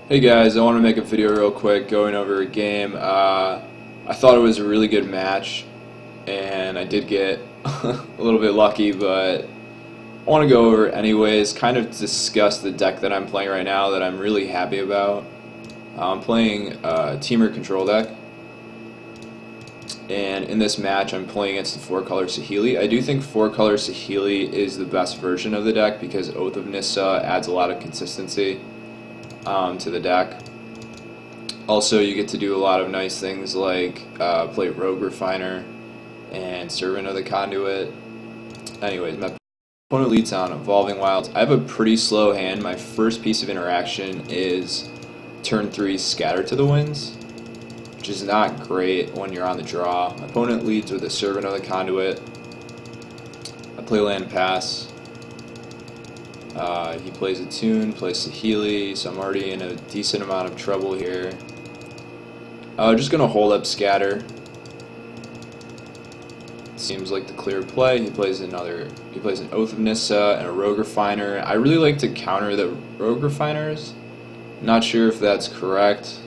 Hey guys, I want to make a video real quick going over a game. I thought it was a really good match, and I did get a little bit lucky, but I want to go over it anyways, kind of discuss the deck that I'm playing right now that I'm really happy about. I'm playing Temur Control deck, and in this match I'm playing against the 4-color Saheeli. I do think 4-color Saheeli is the best version of the deck because Oath of Nissa adds a lot of consistency to the deck. Also, you get to do a lot of nice things like play Rogue Refiner and Servant of the Conduit. Anyways, my opponent leads on Evolving Wilds. I have a pretty slow hand. My first piece of interaction is turn 3 Scatter to the Winds, which is not great when you're on the draw. My opponent leads with a Servant of the Conduit. I play Land Pass. He plays a Tune, plays Saheeli, so I'm already in a decent amount of trouble here. Just gonna hold up Scatter. Seems like the clear play. He plays an Oath of Nissa and a Rogue Refiner. I really like to counter the Rogue Refiners. Not sure if that's correct,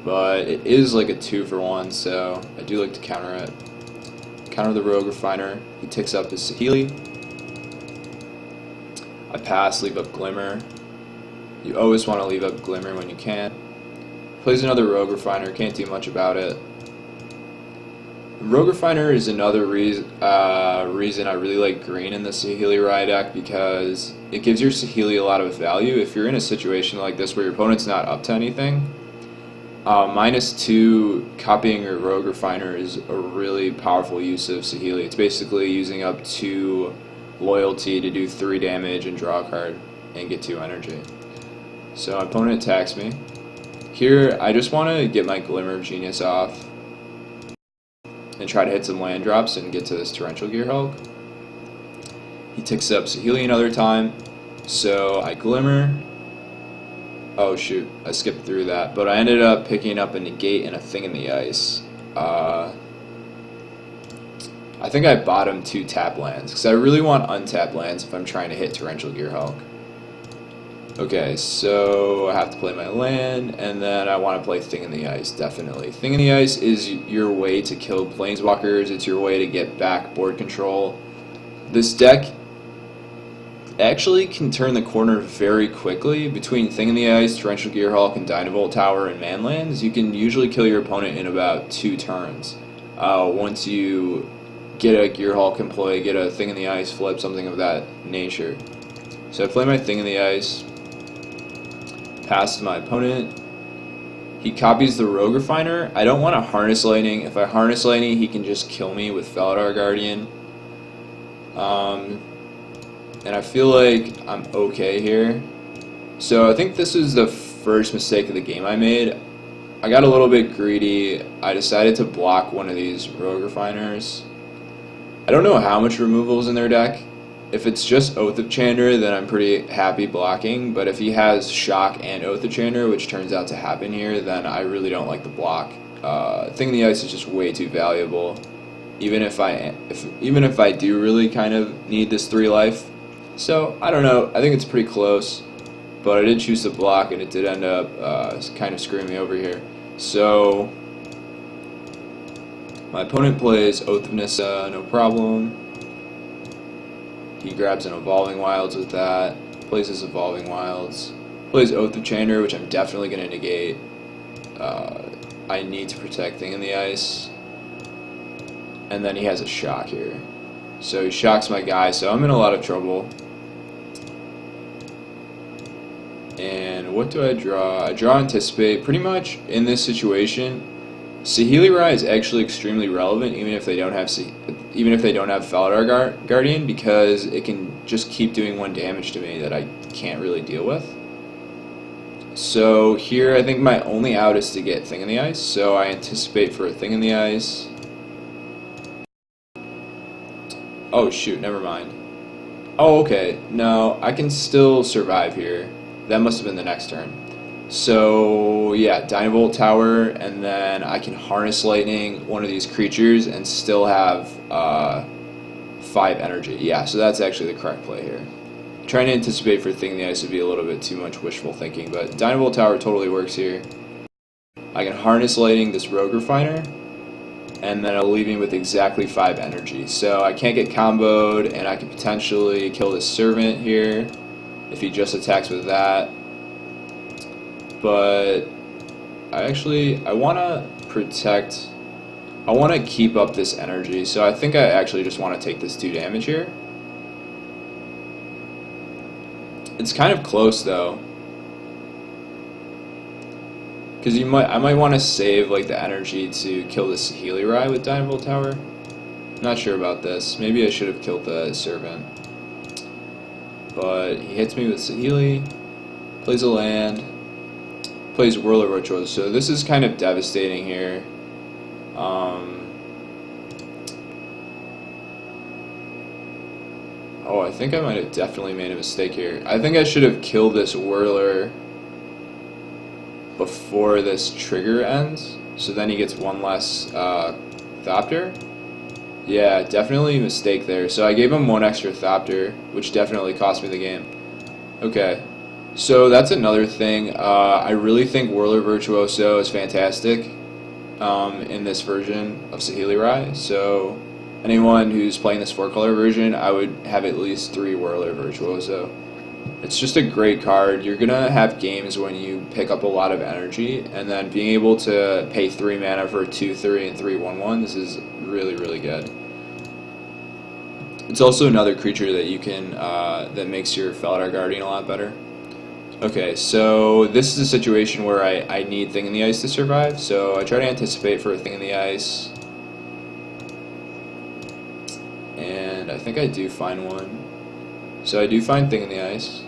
but it is like a 2-for-1, so I do like to counter it. Counter the Rogue Refiner. He ticks up his Saheeli. I pass, leave up Glimmer. You always want to leave up Glimmer when you can. Plays another Rogue Refiner, can't do much about it. Rogue Refiner is another reason I really like green in the Saheeli Rye deck because it gives your Saheeli a lot of value. If you're in a situation like this where your opponent's not up to anything, -2 copying your Rogue Refiner is a really powerful use of Saheeli. It's basically using up 2 loyalty to do 3 damage and draw a card and get 2 energy. So my opponent attacks me. Here I just want to get my Glimmer of Genius off and try to hit some land drops and get to this Torrential Gearhulk. He ticks up Saheeli another time, so I Glimmer. Oh shoot, I skipped through that, but I ended up picking up a Negate and a Thing in the Ice. I think I bottomed 2 tap lands, because I really want untapped lands if I'm trying to hit Torrential Gearhulk. Okay, so I have to play my land, and then I want to play Thing in the Ice, definitely. Thing in the Ice is your way to kill Planeswalkers, it's your way to get back board control. This deck actually can turn the corner very quickly. Between Thing in the Ice, Torrential Gearhulk, and Dynavolt Tower and Manlands, you can usually kill your opponent in about 2 turns. Once you get a Gearhulk in play, get a Thing in the Ice, flip, something of that nature. So I play my Thing in the Ice, pass to my opponent. He copies the Rogue Refiner. I don't want to Harness Lightning. If I Harness Lightning, he can just kill me with Felidar Guardian. And I feel like I'm okay here. So I think this is the first mistake of the game I made. I got a little bit greedy. I decided to block one of these Rogue Refiners. I don't know how much removal is in their deck. If it's just Oath of Chandra, then I'm pretty happy blocking, but if he has Shock and Oath of Chandra, which turns out to happen here, then I really don't like the block. Thing in the Ice is just way too valuable, even if I do really kind of need this 3 life. So, I don't know, I think it's pretty close, but I did choose to block, and it did end up kind of screwing me over here. So my opponent plays Oath of Nissa, no problem. He grabs an Evolving Wilds with that, plays his Evolving Wilds, plays Oath of Chandra, which I'm definitely going to negate. I need to protect Thing in the Ice. And then he has a Shock here. So he shocks my guy, so I'm in a lot of trouble. And what do I draw? I draw Anticipate. Pretty much in this situation, Saheeli Rye is actually extremely relevant, even if they don't have Felidar Guardian, because it can just keep doing 1 damage to me that I can't really deal with. So here, I think my only out is to get Thing in the Ice. So I anticipate for a Thing in the Ice. Oh shoot, never mind. Oh okay, no, I can still survive here. That must have been the next turn. So yeah, Dynavolt Tower, and then I can Harness Lightning one of these creatures and still have 5 energy. Yeah, so that's actually the correct play here. Trying to anticipate for Thing in the Ice would be a little bit too much wishful thinking, but Dynavolt Tower totally works here. I can harness lighting this Rogue Refiner, and then it'll leave me with exactly 5 energy. So I can't get comboed, and I can potentially kill this Servant here if he just attacks with that. But I want to protect, I want to keep up this energy, so I think I actually just want to take this 2 damage here. It's kind of close though, because I might want to save like the energy to kill the Saheeli Rai with Dynavolt Tower. Not sure about this. Maybe I should have killed the Servant. But he hits me with Saheeli, plays a land, plays Whirler Virtuoso. So this is kind of devastating here. Oh, I think I might have definitely made a mistake here. I think I should have killed this Whirler before this trigger ends, so then he gets 1 less Thopter. Yeah, definitely a mistake there. So I gave him 1 extra Thopter, which definitely cost me the game. Okay, so that's another thing. I really think Whirler Virtuoso is fantastic in this version of Saheeli Rai. So anyone who's playing this 4-color version, I would have at least 3 Whirler Virtuoso. It's just a great card. You're gonna have games when you pick up a lot of energy, and then being able to pay 3 mana for 2/3 and 3/1/1. This is really, really good. It's also another creature that you can that makes your Felidar Guardian a lot better. Okay, so this is a situation where I need Thing in the Ice to survive. So I try to anticipate for a Thing in the Ice, and I think I do find one. So I do find Thing in the Ice.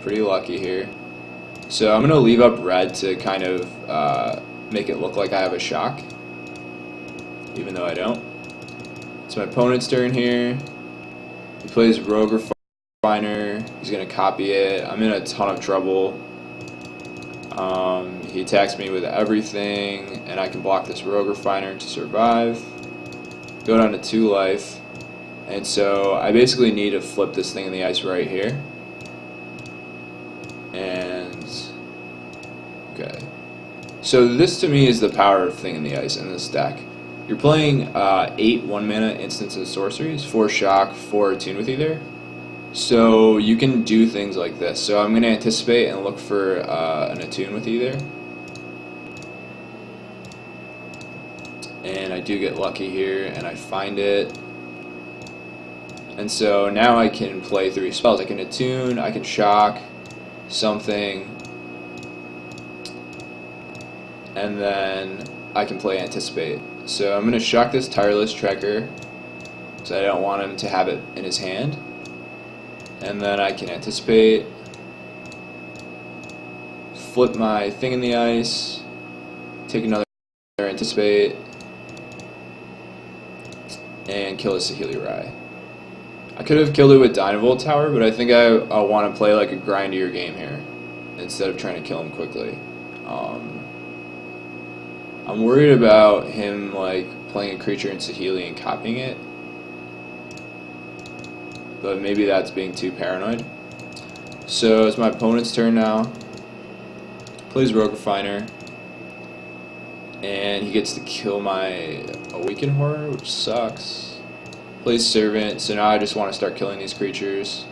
Pretty lucky here. So I'm going to leave up red to kind of make it look like I have a shock, even though I don't. It's my opponent's turn here. He plays Rogue Refiner. He's going to copy it. I'm in a ton of trouble. He attacks me with everything, and I can block this Rogue Refiner to survive. Go down to 2 life. And so I basically need to flip this Thing in the Ice right here. And okay, so this to me is the power of Thing in the Ice in this deck. You're playing 8 1-mana instants and sorceries, 4 shock, 4 attune with either. So you can do things like this. So I'm going to anticipate and look for an attune with either. And I do get lucky here, and I find it. And so now I can play 3 spells. I can attune, I can shock something, and then I can play anticipate. So I'm going to shock this Tireless Trekker, because I don't want him to have it in his hand. And then I can anticipate, flip my Thing in the Ice, take another anticipate, and kill a Saheeli Rai. I could have killed it with Dynavolt Tower, but I think I want to play like a grindier game here instead of trying to kill him quickly. I'm worried about him like playing a creature in Saheeli and copying it, but maybe that's being too paranoid. So it's my opponent's turn now. Plays Rogue Refiner, and he gets to kill my Awakened Horror, which sucks. Plays Servant, so now I just want to start killing these creatures.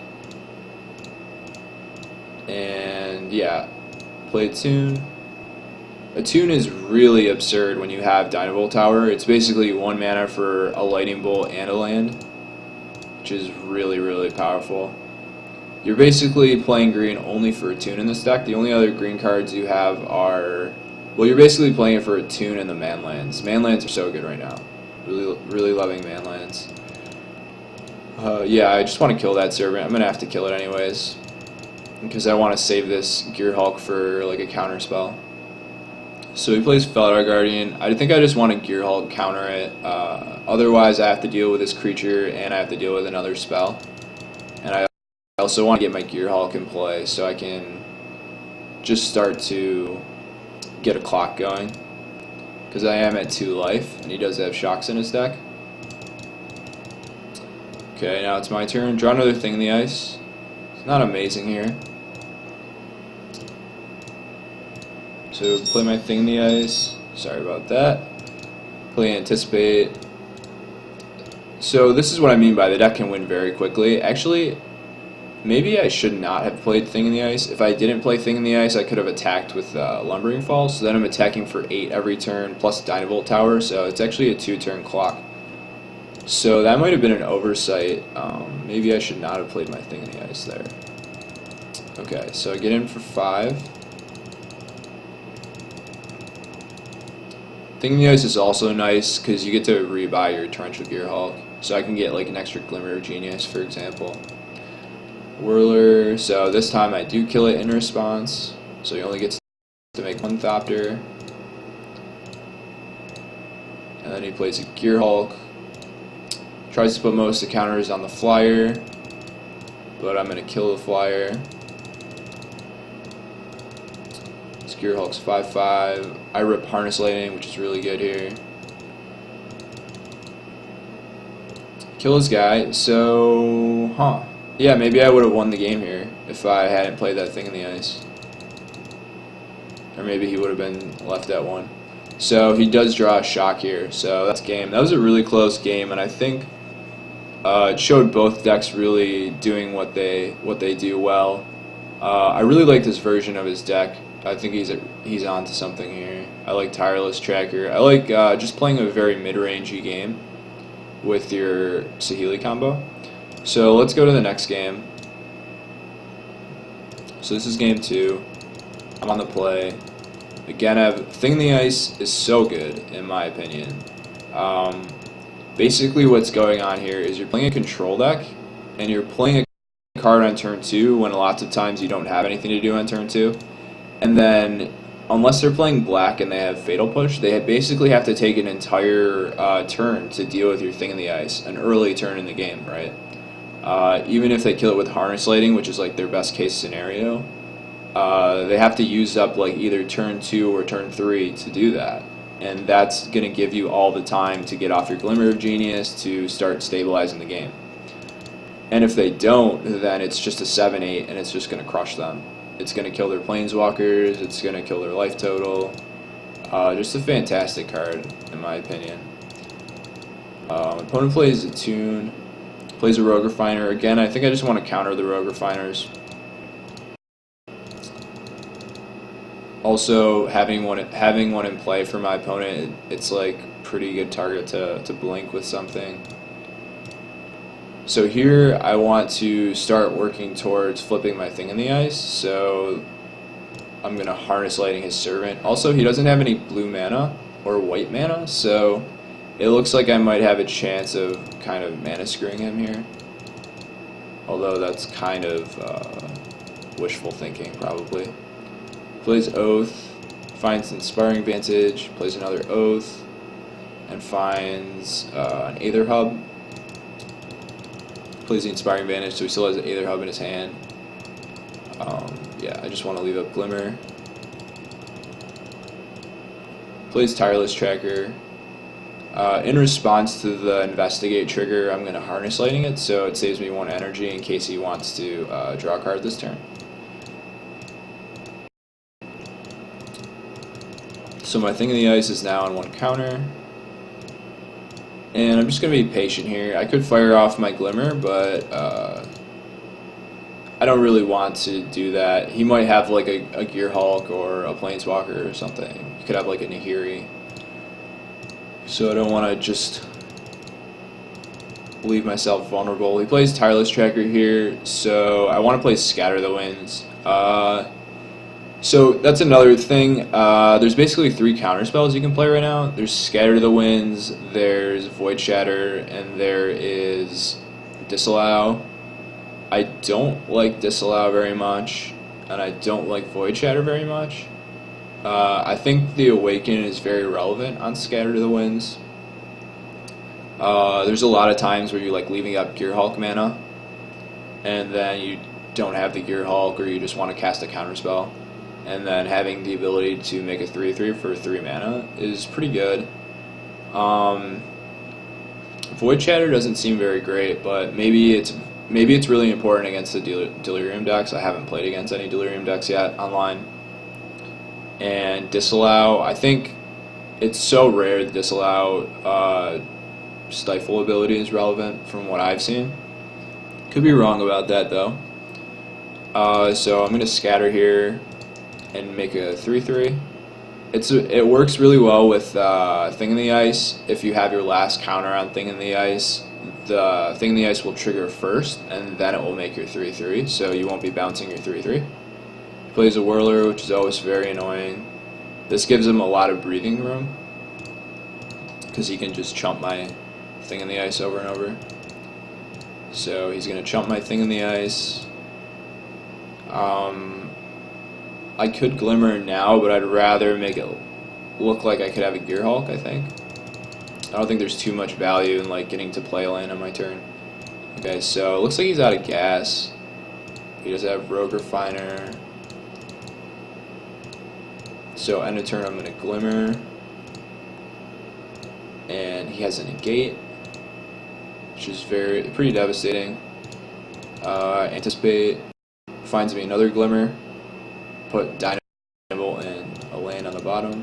And yeah, play Attune. Attune is really absurd when you have Dynavolt Tower. It's basically 1 mana for a Lightning Bolt and a land, which is really, really powerful. You're basically playing green only for Attune in this deck. The only other green cards you have are, well, you're basically playing it for Attune and the Manlands. Manlands are so good right now. Really, really loving Manlands. Yeah, I just want to kill that Servant. I'm going to have to kill it anyways, because I want to save this Gear Hulk for like a counter spell. So he plays Felidar Guardian. I think I just want to Gear Hulk counter it. Otherwise I have to deal with this creature, and I have to deal with another spell. And I also want to get my Gear Hulk in play so I can just start to get a clock going, because I am at 2 life, and he does have shocks in his deck. Okay, now it's my turn. Draw another thing in the ice. It's not amazing here. So play my thing in the ice. Sorry about that. Play Anticipate. So this is what I mean by the deck can win very quickly. Actually, maybe I should not have played Thing in the Ice. If I didn't play Thing in the Ice, I could have attacked with Lumbering Falls. So then I'm attacking for 8 every turn, plus Dynavolt Tower, so it's actually a 2-turn clock. So that might have been an oversight. Maybe I should not have played my Thing in the Ice there. Okay, so I get in for 5. Thing in the Ice is also nice because you get to rebuy your Torrential Gearhulk. So I can get like an extra Glimmer of Genius, for example. Whirler, so this time I do kill it in response. So he only gets to make 1 Thopter. And then he plays a Gearhulk. Tries to put most of the counters on the flyer. But I'm going to kill the flyer. This Gearhulk's 5/5. I rip Harness Lightning, which is really good here. Kill this guy, so, yeah, maybe I would have won the game here if I hadn't played that Thing in the Ice. Or maybe he would have been left at 1. So he does draw a shock here, so that's game. That was a really close game, and I think it showed both decks really doing what they do well. I really like this version of his deck. I think he's onto something here. I like Tireless Tracker. I like just playing a very mid-rangey game with your Saheeli combo. So let's go to the next game. So this is game 2. I'm on the play. Again, I have Thing in the Ice is so good in my opinion. Basically what's going on here is you're playing a control deck and you're playing a card on turn 2 when lots of times you don't have anything to do on turn 2. And then unless they're playing black and they have Fatal Push, they basically have to take an entire turn to deal with your Thing in the Ice, an early turn in the game, right? Even if they kill it with Harness Lighting, which is like their best case scenario, they have to use up like either turn 2 or turn 3 to do that. And that's going to give you all the time to get off your Glimmer of Genius to start stabilizing the game. And if they don't, then it's just a 7/8 and it's just going to crush them. It's going to kill their Planeswalkers, it's going to kill their life total. Just a fantastic card, in my opinion. Opponent plays a Tune, plays a Rogue Refiner. Again, I think I just want to counter the Rogue Refiners. Also, having one in play for my opponent, it's like pretty good target to blink with something. So here I want to start working towards flipping my Thing in the Ice, so I'm going to Harness Lighting his Servant. Also, he doesn't have any blue mana or white mana, so it looks like I might have a chance of kind of mana screwing him here. Although that's kind of wishful thinking, probably. Plays Oath, finds Inspiring Vantage, plays another Oath, and finds an Aether Hub. Plays the Inspiring Vantage, so he still has an Aether Hub in his hand. Yeah, I just want to leave up Glimmer. Plays Tireless Tracker. In response to the Investigate trigger, I'm going to Harness Lighting it, so it saves me 1 energy in case he wants to draw a card this turn. So my Thing in the Ice is now on 1 counter. And I'm just going to be patient here. I could fire off my Glimmer, but I don't really want to do that. He might have like a Gearhulk or a Planeswalker or something. He could have like a Nahiri. So I don't want to just leave myself vulnerable. He plays Tireless Tracker here, so I want to play Scatter the Winds. So that's another thing. There's basically 3 counter spells you can play right now. There's Scatter the Winds, there's Void Shatter, and there is Disallow. I don't like Disallow very much, and I don't like Void Shatter very much. I think the Awaken is very relevant on Scatter the Winds. There's a lot of times where you're like leaving up Gearhulk mana, and then you don't have the Gearhulk, or you just want to cast a counter spell. And then having the ability to make a 3/3 for 3 mana is pretty good. Void Chatter doesn't seem very great, but maybe it's really important against the Delirium decks. I haven't played against any Delirium decks yet online. And Disallow, I think it's so rare that Disallow Stifle ability is relevant from what I've seen. Could be wrong about that though. So I'm going to scatter here and make a 3/3. It works really well with Thing in the Ice. If you have your last counter on Thing in the Ice, the Thing in the Ice will trigger first, and then it will make your 3/3. So you won't be bouncing your 3/3. Plays a Whirler, which is always very annoying. This gives him a lot of breathing room because he can just chump my Thing in the Ice over and over. So he's going to chump my Thing in the Ice. I could Glimmer now, but I'd rather make it look like I could have a Gear Hulk, I think. I don't think there's too much value in like getting to play a land on my turn. Okay, so it looks like he's out of gas. He does have Rogue Refiner. So end of turn I'm going to Glimmer. And he has a Negate, which is pretty devastating. Anticipate, finds me another Glimmer. Put Dynamo and a land on the bottom.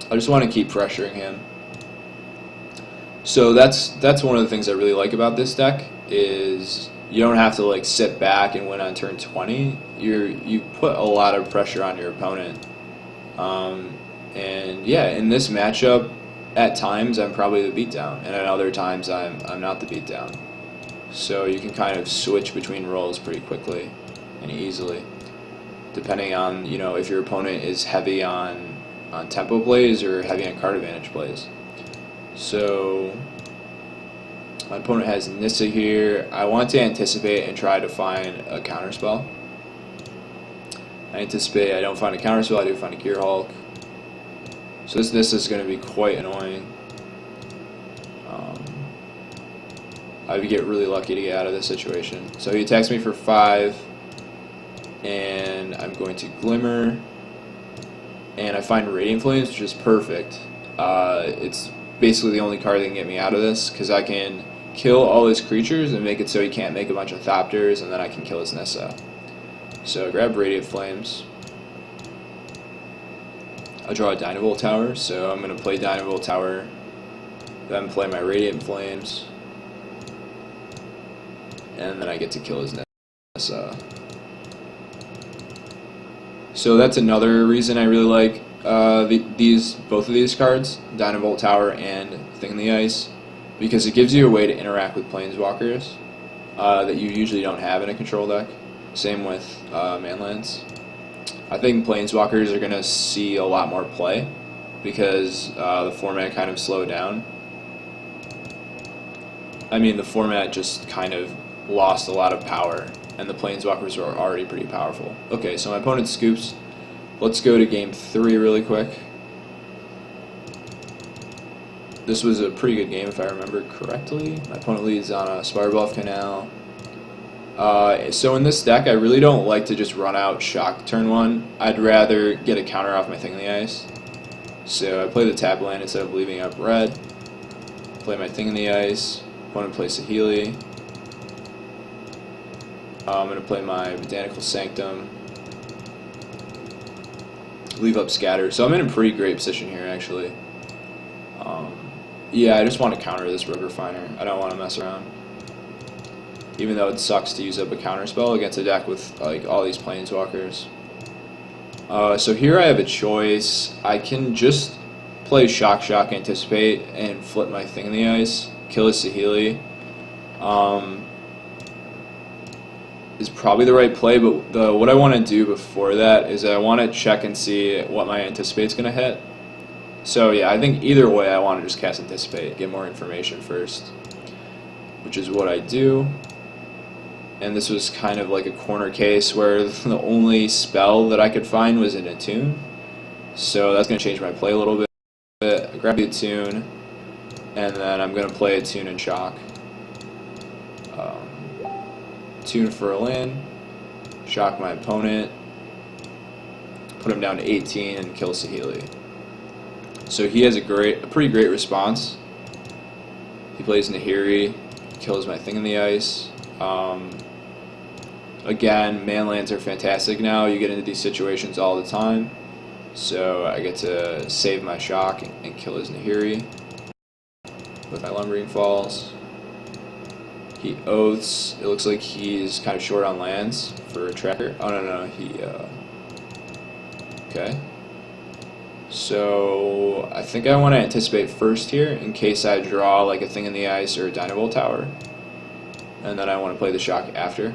I just want to keep pressuring him. So that's one of the things I really like about this deck is you don't have to like sit back and win on turn 20. You put a lot of pressure on your opponent. And yeah, in this matchup, at times I'm probably the beatdown, and at other times I'm not the beatdown. So you can kind of switch between roles pretty quickly and easily, depending on if your opponent is heavy on tempo plays or heavy on card advantage plays. So my opponent has Nissa here. I want to anticipate and try to find a counterspell. I anticipate I don't find a counterspell, I do find a Gear Hulk. So this Nissa is going to be quite annoying. I would get really lucky to get out of this situation. So he attacks me for 5, and I'm going to Glimmer, and I find Radiant Flames, which is perfect. It's basically the only card that can get me out of this, because I can kill all his creatures and make it so he can't make a bunch of Thopters, and then I can kill his Nissa. So I grab Radiant Flames. I draw a Dynavolt Tower, so I'm going to play Dynavolt Tower, then play my Radiant Flames, and then I get to kill his Nissa. So that's another reason I really like both of these cards, Dynavolt Tower and Thing in the Ice, because it gives you a way to interact with Planeswalkers that you usually don't have in a control deck. Same with Manlands. I think Planeswalkers are going to see a lot more play because the format kind of slowed down. I mean, the format just kind of lost a lot of power, and the Planeswalkers are already pretty powerful. Okay, so my opponent scoops. Let's go to game 3 really quick. This was a pretty good game if I remember correctly. My opponent leads on a Spirebluff Canal. So in this deck, I really don't like to just run out Shock turn 1. I'd rather get a counter off my Thing in the Ice. So I play the tap land instead of leaving up red. Play my Thing in the Ice. Opponent plays Saheeli. I'm going to play my Botanical Sanctum. Leave up Scatter. So I'm in a pretty great position here, actually. Yeah, I just want to counter this Rogue Refiner. I don't want to mess around. Even though it sucks to use up a counterspell against a deck with like all these Planeswalkers. So here I have a choice. I can just play Shock, Anticipate, and flip my Thing in the Ice. Kill his Saheeli. Is probably the right play, but what I want to do before that is I want to check and see what my Anticipate's going to hit. So yeah, I think either way I want to just cast Anticipate, get more information first, which is what I do. And this was kind of like a corner case where the only spell that I could find was an Attune. So that's going to change my play a little bit. I grab the Attune, and then I'm going to play Attune and Shock. Attune for a land, shock my opponent, put him down to 18, and kill Saheeli. So he has a pretty great response. He plays Nahiri, kills my thing in the ice. Again, man lands are fantastic now. You get into these situations all the time. So I get to save my shock and kill his Nahiri with my Lumbering Falls. He oaths. It looks like he's kind of short on lands for a tracker. Oh, no, he... Okay. So I think I want to anticipate first here in case I draw like a thing in the ice or a Dynavolt Tower. And then I want to play the shock after.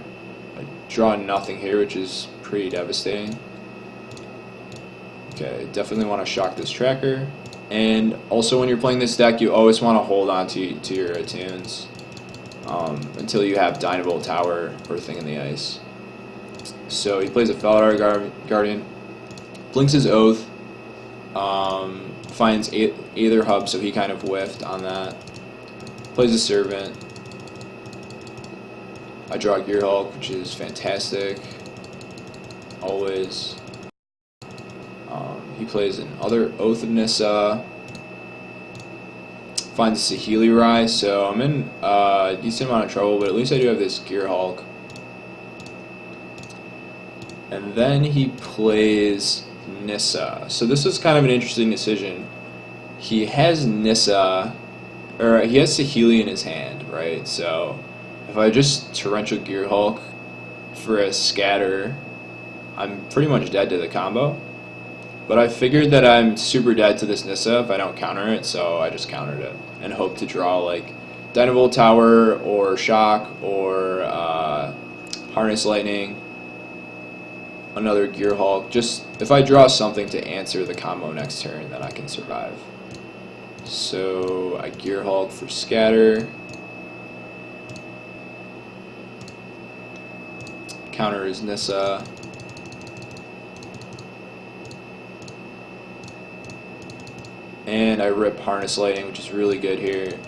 I draw nothing here, which is pretty devastating. Okay, definitely want to shock this tracker. And also when you're playing this deck, you always want to hold on to your attunes until you have Dynavolt Tower or thing in the ice. So he plays a Felidar Guardian, blinks his Oath, finds Aether Hub, so he kind of whiffed on that. Plays a Servant. I draw Gearhulk, which is fantastic. Always. He plays another Oath of Nissa. Finds a Saheeli Rise, so I'm in a decent amount of trouble, but at least I do have this Gearhulk. And then he plays Nissa. So this is kind of an interesting decision. He has Nissa, or he has Saheeli in his hand, right? So if I just Torrential Gearhulk for a scatter, I'm pretty much dead to the combo. But I figured that I'm super dead to this Nissa if I don't counter it, so I just countered it and hope to draw like Dynavolt Tower or Shock or Harness Lightning, another Gearhulk. Just if I draw something to answer the combo next turn, then I can survive. So I Gearhulk for scatter. Counter is Nissa. And I rip Harness Lightning, which is really good here.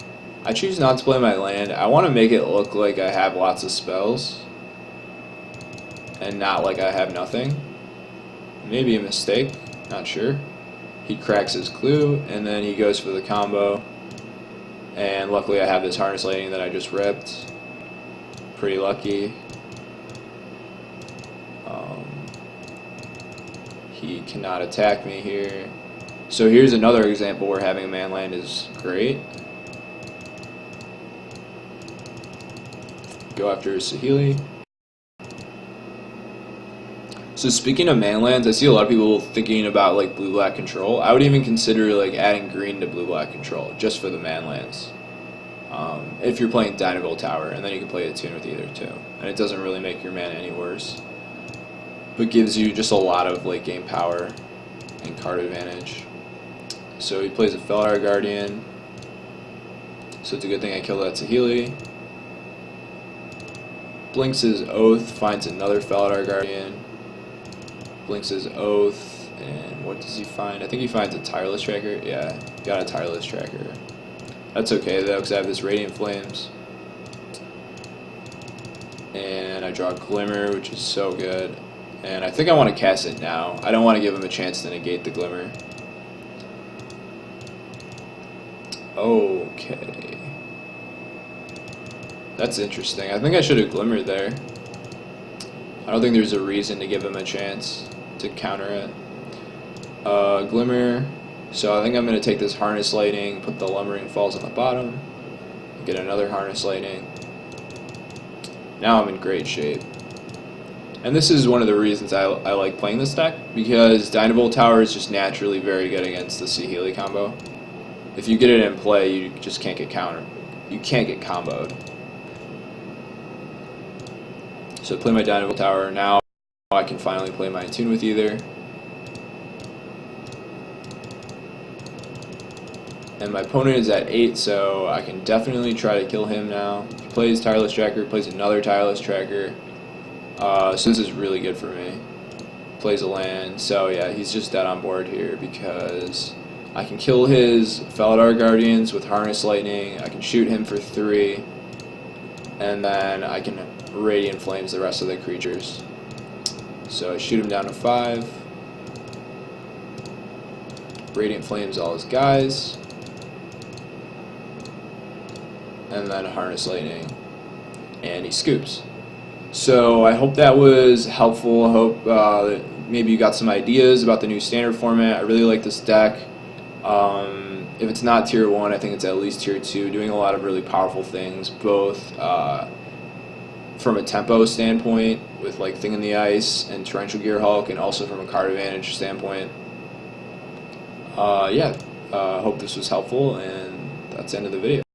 I choose not to play my land. I want to make it look like I have lots of spells and not like I have nothing. Maybe a mistake, not sure. He cracks his clue, and then he goes for the combo. And luckily I have this Harness Lightning that I just ripped. Pretty lucky. He cannot attack me here. So here's another example where having a man land is great. Go after Saheeli. So speaking of man lands, I see a lot of people thinking about like blue-black control. I would even consider like adding green to blue-black control just for the man lands. If you're playing Dynavolt Tower, and then you can play a tune with either too. And it doesn't really make your mana any worse, but gives you just a lot of late game power and card advantage. So he plays a Felidar Guardian. So it's a good thing I killed that Saheeli. Blinks his Oath, finds another Felidar Guardian. Blinks his Oath, and what does he find? I think he finds a Tireless Tracker. Yeah, got a Tireless Tracker. That's okay though, because I have this Radiant Flames. And I draw Glimmer, which is so good. And I think I want to cast it now. I don't want to give him a chance to negate the Glimmer. Okay. That's interesting. I think I should have Glimmered there. I don't think there's a reason to give him a chance to counter it. Glimmer. So I think I'm going to take this Harness Lightning, put the Lumbering Falls on the bottom, get another Harness Lightning. Now I'm in great shape. And this is one of the reasons I like playing this deck, because Dynavolt Tower is just naturally very good against the Saheeli combo. If you get it in play, you just can't get countered. You can't get comboed. So I play my Dynavolt Tower. Now I can finally play my Attune with Either. And my opponent is at 8, so I can definitely try to kill him now. He plays Tireless Tracker, plays another Tireless Tracker. So this is really good for me. Plays a land, so yeah, he's just dead on board here because I can kill his Felidar Guardians with Harness Lightning, I can shoot him for 3, and then I can Radiant Flames the rest of the creatures. So I shoot him down to 5. Radiant Flames all his guys. And then Harness Lightning. And he scoops. So I hope that was helpful. I hope maybe you got some ideas about the new standard format. I really like this deck. If it's not tier 1, I think it's at least tier 2, doing a lot of really powerful things, both from a tempo standpoint with like Thing in the Ice and Torrential Gear Hulk, and also from a card advantage standpoint. Hope this was helpful, and that's the end of the video.